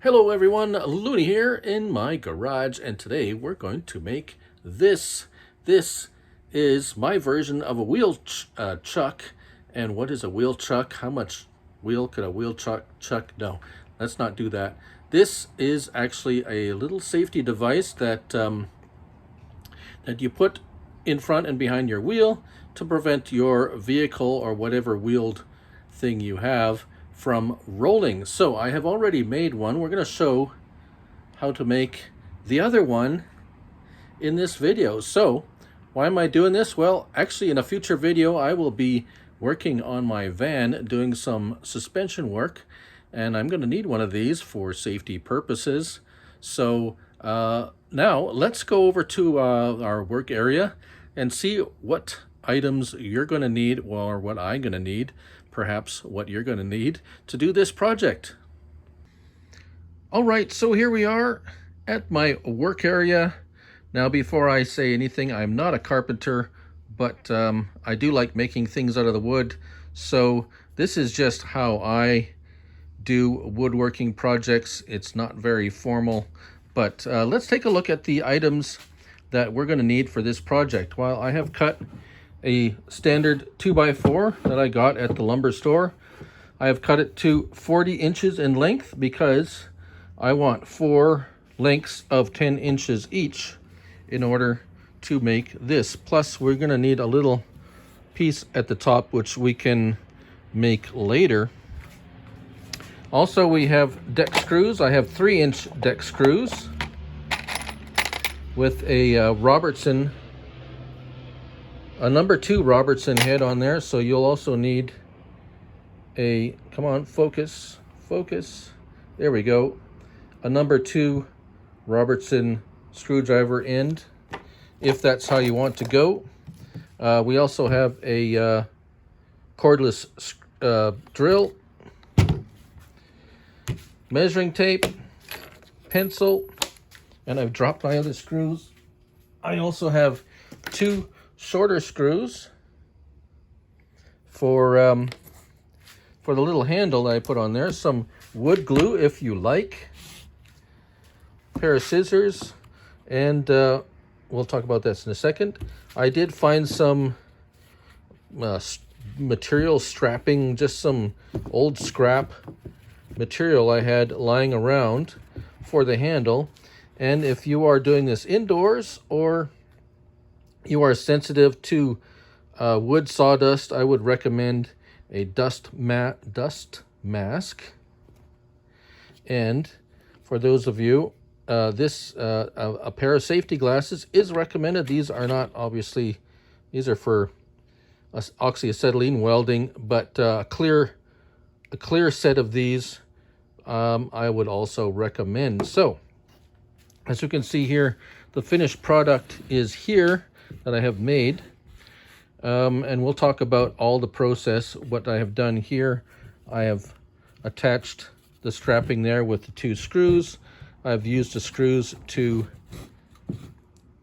Hello everyone, Looney here in my garage, and today we're going to make this. This is my version of a wheel chuck. And what is a wheel chuck? How much wheel could a wheel chuck? No, let's not do that. This is actually a little safety device that that you put in front and behind your wheel to prevent your vehicle or whatever wheeled thing you have from rolling. So I have already made one. We're going to show how to make the other one in this video. So why am I doing this? Well, actually in a future video I will be working on my van doing some suspension work, and I'm going to need one of these for safety purposes. So now let's go over to our work area and see what items you're going to need, or what I'm going to need, perhaps what you're going to need to do this project. All right, so here we are at my work area. Now, before I say anything, I'm not a carpenter, but I do like making things out of the wood. So this is just how I do woodworking projects. It's not very formal, but let's take a look at the items that we're going to need for this project. Well, I have cut a standard 2x4 that I got at the lumber store. I have cut it to 40 inches in length because I want 4 lengths of 10 inches each in order to make this. Plus, we're going to need a little piece at the top, which we can make later. Also, we have deck screws. I have 3-inch deck screws with a Robertson, a number 2 Robertson head on there. So you'll also need a, come on, focus, there we go, a number 2 Robertson screwdriver end, if that's how you want to go. We also have a cordless drill, measuring tape, pencil, and I've dropped my other screws. I also have 2 shorter screws for the little handle that I put on there, some wood glue if you like, a pair of scissors, and we'll talk about this in a second. I did find some material strapping, just some old scrap material I had lying around for the handle. And if you are doing this indoors or you are sensitive to wood sawdust, I would recommend a dust mask. And for those of you, a pair of safety glasses is recommended. These are not, obviously, these are for oxyacetylene welding, but a clear set of these I would also recommend. So as you can see here, the finished product is here that I have made. And we'll talk about all the process, what I have done here. I have attached the strapping there with the 2 screws. I've used the screws to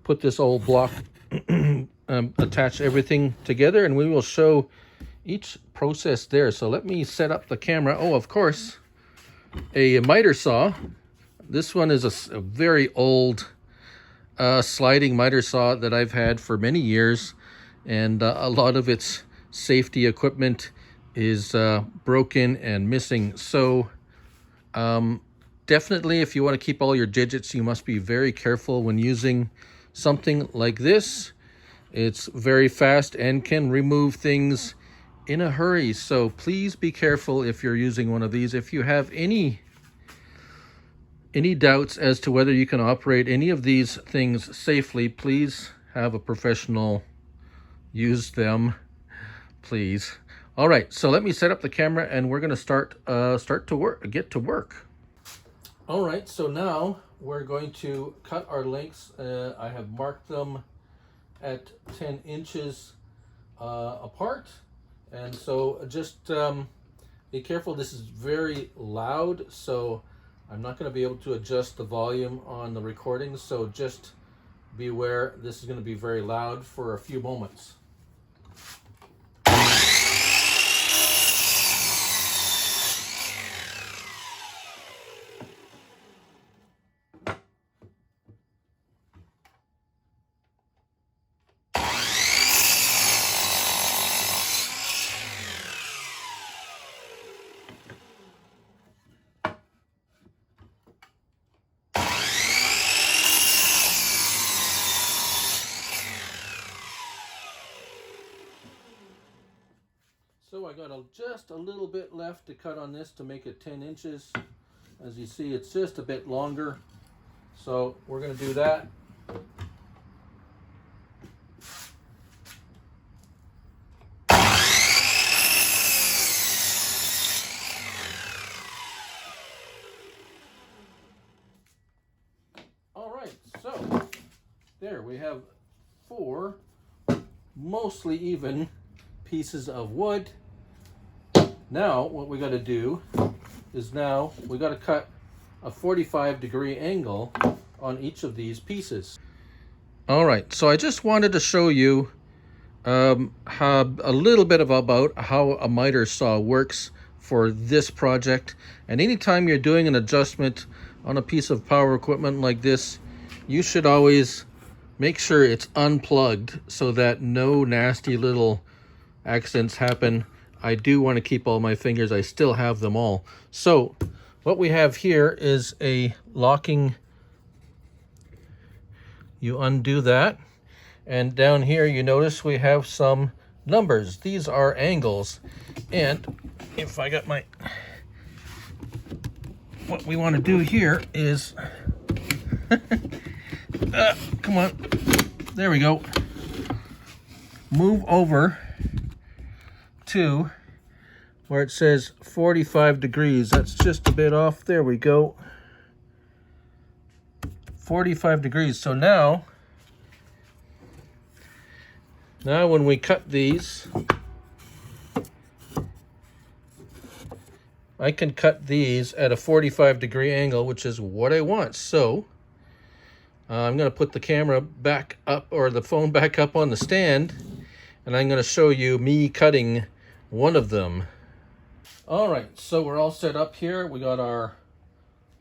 put this old block, attach everything together, and we will show each process there. So let me set up the camera. Oh, of course, a miter saw. This one is a very old sliding miter saw that I've had for many years, and a lot of its safety equipment is broken and missing. So definitely, if you want to keep all your digits, you must be very careful when using something like this. It's very fast and can remove things in a hurry. So please be careful if you're using one of these. If you have any doubts as to whether you can operate any of these things safely, please have a professional use them, please. All right, so let me set up the camera and we're going to get to work. All right, so now we're going to cut our lengths. I have marked them at 10 inches apart, and so just be careful. This is very loud, so I'm not going to be able to adjust the volume on the recording, so just be aware this is going to be very loud for a few moments. got just a little bit left to cut on this to make it 10 inches. As you see, it's just a bit longer. So we're going to do that. All right, so there we have 4 mostly even pieces of wood. Now what we got to do is now we got to cut a 45-degree angle on each of these pieces. All right, so I just wanted to show you how, a little bit about how a miter saw works for this project. And anytime you're doing an adjustment on a piece of power equipment like this, you should always make sure it's unplugged so that no nasty little accidents happen. I do want to keep all my fingers. I still have them all. So what we have here is a locking. You undo that, and down here you notice we have some numbers. These are angles, and if I got my, what we want to do here is come on, there we go, move over to where it says 45 degrees. That's just a bit off. There we go. 45 degrees. So now when we cut these, I can cut these at a 45-degree angle, which is what I want. So I'm going to put the camera back up, or the phone back up on the stand, and I'm going to show you me cutting one of them. All right, so we're all set up here. We got our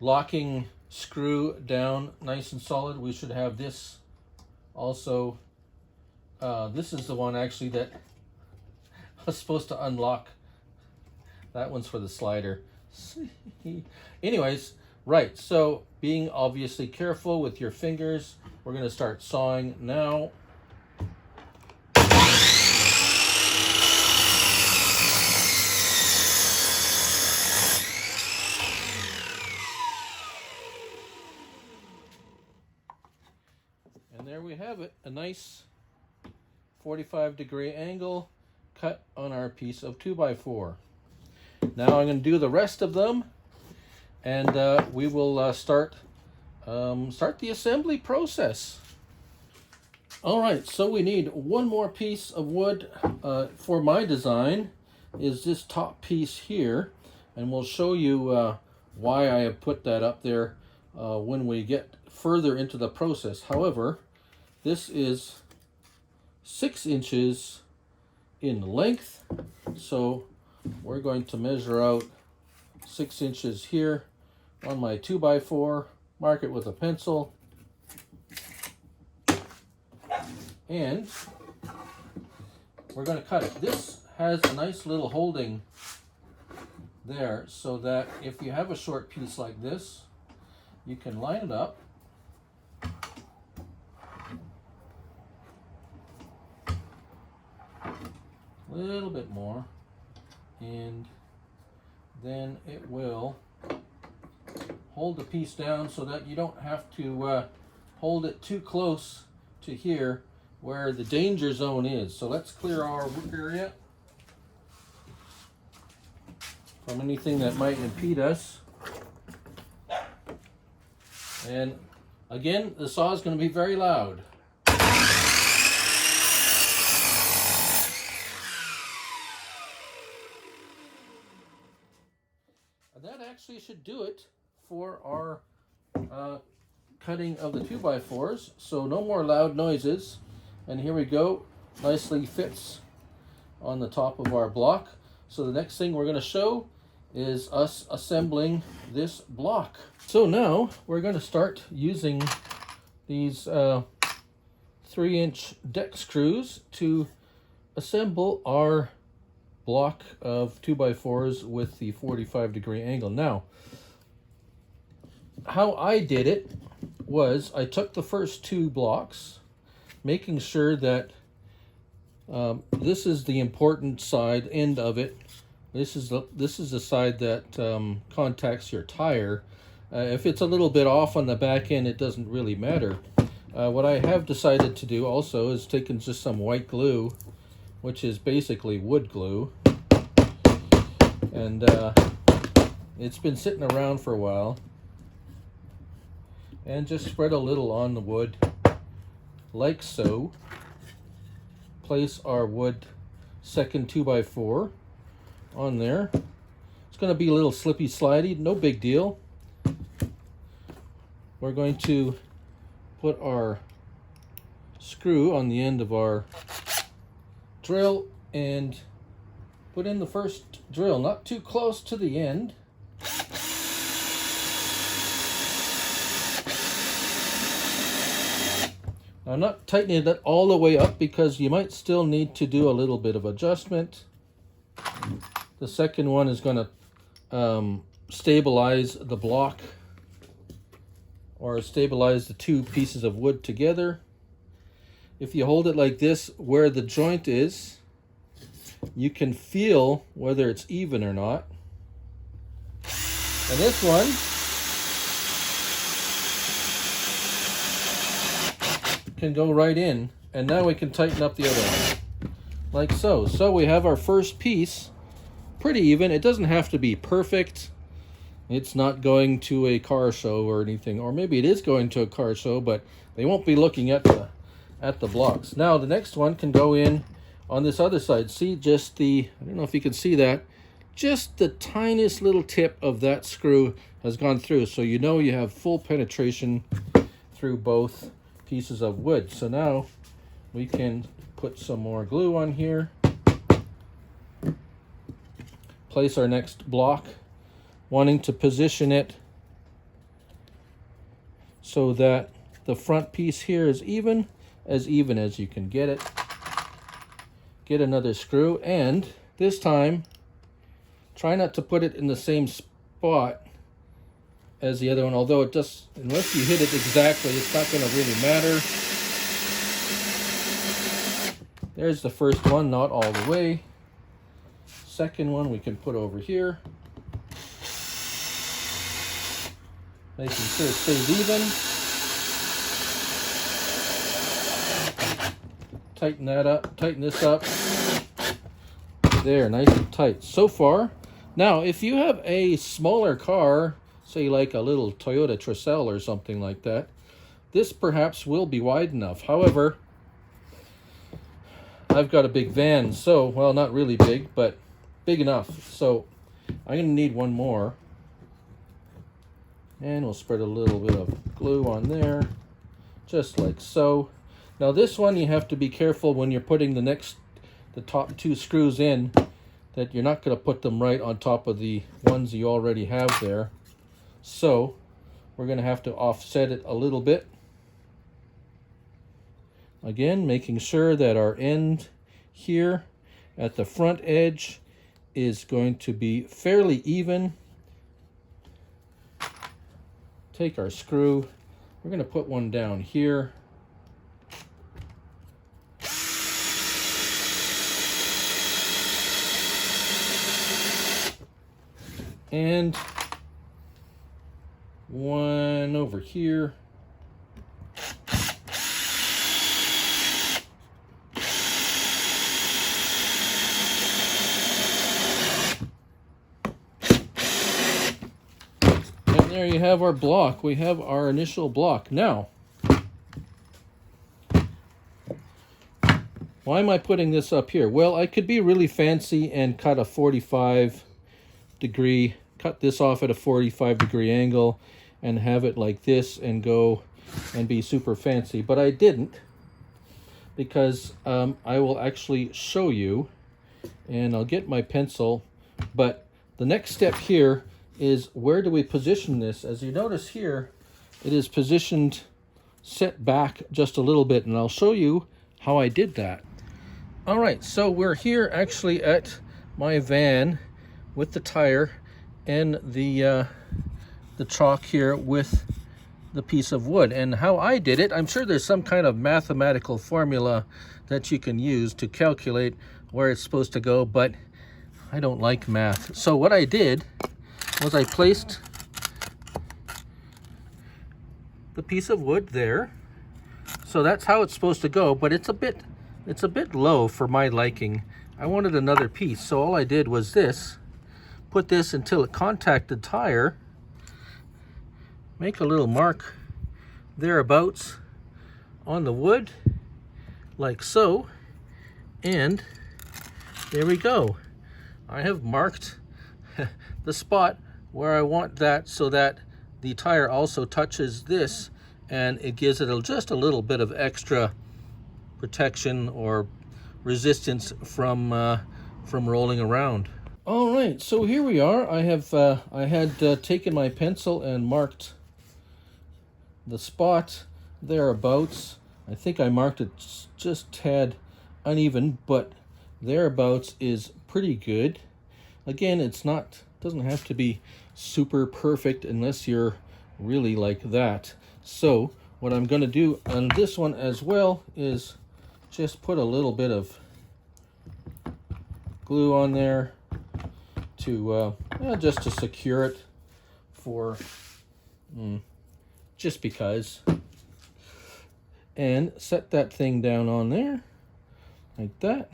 locking screw down nice and solid. We should have this also. This is the one actually that I was supposed to unlock. That one's for the slider. Anyways, right, so being obviously careful with your fingers, we're going to start sawing now. And there we have it, a nice 45-degree angle cut on our piece of 2x4. Now I'm going to do the rest of them, and we will start the assembly process. All right, so we need one more piece of wood for my design, is this top piece here, and we'll show you why I have put that up there when we get further into the process. However, this is 6 inches in length, so we're going to measure out 6 inches here on my 2x4, mark it with a pencil, and we're going to cut it. This has a nice little holding there, so that if you have a short piece like this, you can line it up. A little bit more, and then it will hold the piece down so that you don't have to hold it too close to here where the danger zone is. So let's clear our work area from anything that might impede us. And again, the saw is going to be very loud. That actually should do it for our cutting of the 2x4s. So no more loud noises. And here we go. Nicely fits on the top of our block. So the next thing we're going to show is us assembling this block. So now we're going to start using these 3-inch deck screws to assemble our block of 2x4s with the 45-degree angle. Now, how I did it was I took the first 2 blocks, making sure that this is the important side end of it, This is the side that contacts your tire. If it's a little bit off on the back end, it doesn't really matter. What I have decided to do also is taking just some white glue, which is basically wood glue, and it's been sitting around for a while, and just spread a little on the wood like so. Place our wood second 2x4 on there. It's going to be a little slippy slidey, no big deal. We're going to put our screw on the end of our drill and put in the first drill, not too close to the end. I'm not tightening it all the way up because you might still need to do a little bit of adjustment. The second one is going to stabilize the block, or stabilize the two pieces of wood together. If you hold it like this, where the joint is, you can feel whether it's even or not. And this one can go right in, and now we can tighten up the other one, like so. So we have our first piece pretty even. It doesn't have to be perfect. It's not going to a car show or anything, or maybe it is going to a car show, but they won't be looking at the blocks. Now the next one can go in on this other side. See, just the, I don't know if you can see that, just the tiniest little tip of that screw has gone through, so you know you have full penetration through both pieces of wood. So now we can put some more glue on here, place our next block, wanting to position it so that the front piece here is even as you can get it. Get another screw, and this time try not to put it in the same spot as the other one, although it just, unless you hit it exactly, it's not going to really matter. There's the first one, not all the way. Second one we can put over here, making sure it stays even. Tighten that up, tighten this up. There, nice and tight so far. Now, if you have a smaller car, say like a little Toyota Tercel or something like that, this perhaps will be wide enough. However, I've got a big van, so, well, not really big, but big enough. So I'm going to need one more. And we'll spread a little bit of glue on there, just like so. Now this one, you have to be careful when you're putting the top two screws in, that you're not going to put them right on top of the ones you already have there. So we're going to have to offset it a little bit. Again, making sure that our end here at the front edge is going to be fairly even. Take our screw, we're going to put one down here. And one over here. And there you have our block. We have our initial block. Now, why am I putting this up here? Well, I could be really fancy and cut a 45-degree, cut this off at a 45-degree angle and have it like this and go and be super fancy, but I didn't, because I will actually show you, and I'll get my pencil. But the next step here is, where do we position this? As you notice here, it is positioned set back just a little bit, and I'll show you how I did that. All right, so we're here actually at my van with the tire and the chock here with the piece of wood. And how I did it, I'm sure there's some kind of mathematical formula that you can use to calculate where it's supposed to go, but I don't like math. So what I did was I placed the piece of wood there. So that's how it's supposed to go, but it's a bit low for my liking. I wanted another piece, so all I did was this. Put this until it contacted tire. Make a little mark thereabouts on the wood, like so. And there we go. I have marked the spot where I want that so that the tire also touches this, and it gives it just a little bit of extra protection or resistance from rolling around. All right, so here we are. I had taken my pencil and marked the spot thereabouts. I think I marked it just tad uneven, but thereabouts is pretty good. Again, doesn't have to be super perfect unless you're really like that. So what I'm going to do on this one as well is just put a little bit of glue on there to just to secure it for just because, and set that thing down on there like that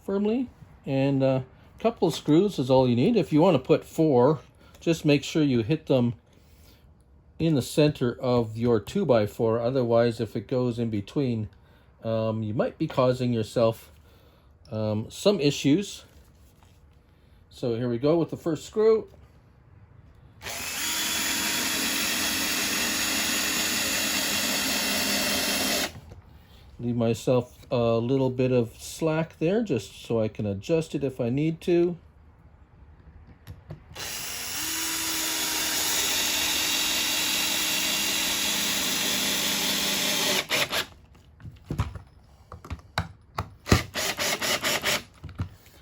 firmly, and a couple of screws is all you need. If you want to put 4, just make sure you hit them in the center of your 2x4. Otherwise, if it goes in between, you might be causing yourself some issues. So here we go with the first screw. Leave myself a little bit of slack there just so I can adjust it if I need to.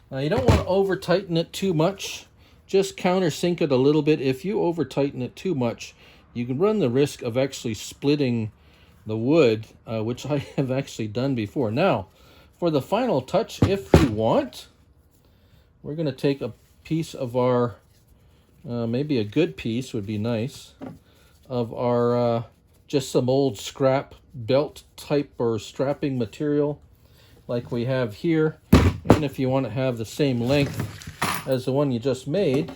Now you don't want to over tighten it too much. Just countersink it a little bit. If you over tighten it too much, you can run the risk of actually splitting the wood, which I have actually done before. Now, for the final touch, if you want, we're going to take a piece of our, maybe a good piece would be nice, of our, just some old scrap belt type or strapping material like we have here. And if you want to have the same length as the one you just made,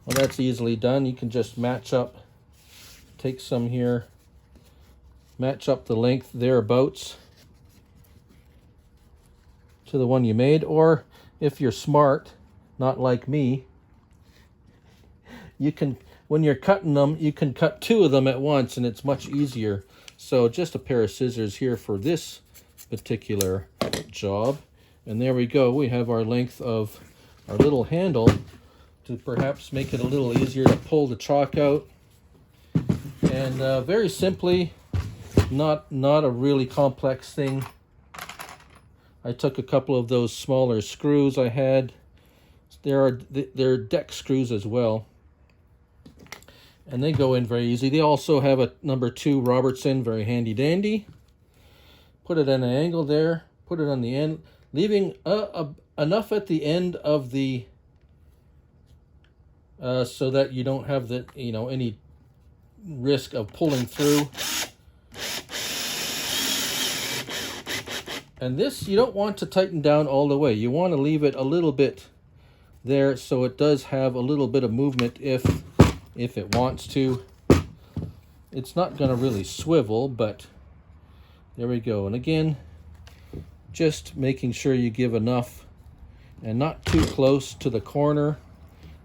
well, that's easily done. You can just match up, take some here, match up the length thereabouts to the one you made. Or if you're smart, not like me, you can, when you're cutting them, you can cut 2 of them at once and it's much easier. So just a pair of scissors here for this particular job. And there we go. We have our length of our little handle to perhaps make it a little easier to pull the chalk out. And very simply, not a really complex thing. I took a couple of those smaller screws I had. They're deck screws as well, and they go in very easy. They also have a number 2 Robertson, very handy dandy. Put it at an angle there. Put it on the end, leaving enough at the end of the so that you don't have the any risk of pulling through. And this, you don't want to tighten down all the way. You want to leave it a little bit there so it does have a little bit of movement if it wants to. It's not going to really swivel, but there we go. And again, just making sure you give enough and not too close to the corner.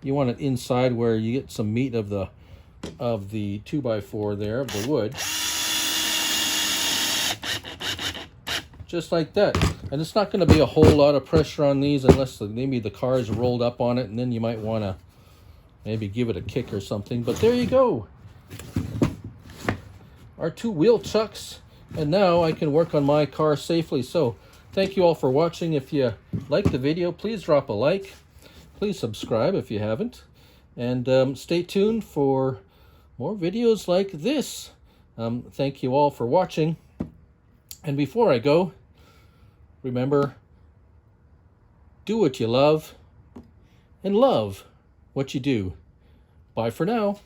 You want it inside where you get some meat of the 2x4 there, of the wood. Just like that. And it's not going to be a whole lot of pressure on these unless maybe the car is rolled up on it, and then you might want to maybe give it a kick or something. But there you go. Our 2 wheel chucks. And now I can work on my car safely. So thank you all for watching. If you like the video, please drop a like. Please subscribe if you haven't. And stay tuned for more videos like this. Thank you all for watching. And before I go, remember, do what you love, and love what you do. Bye for now.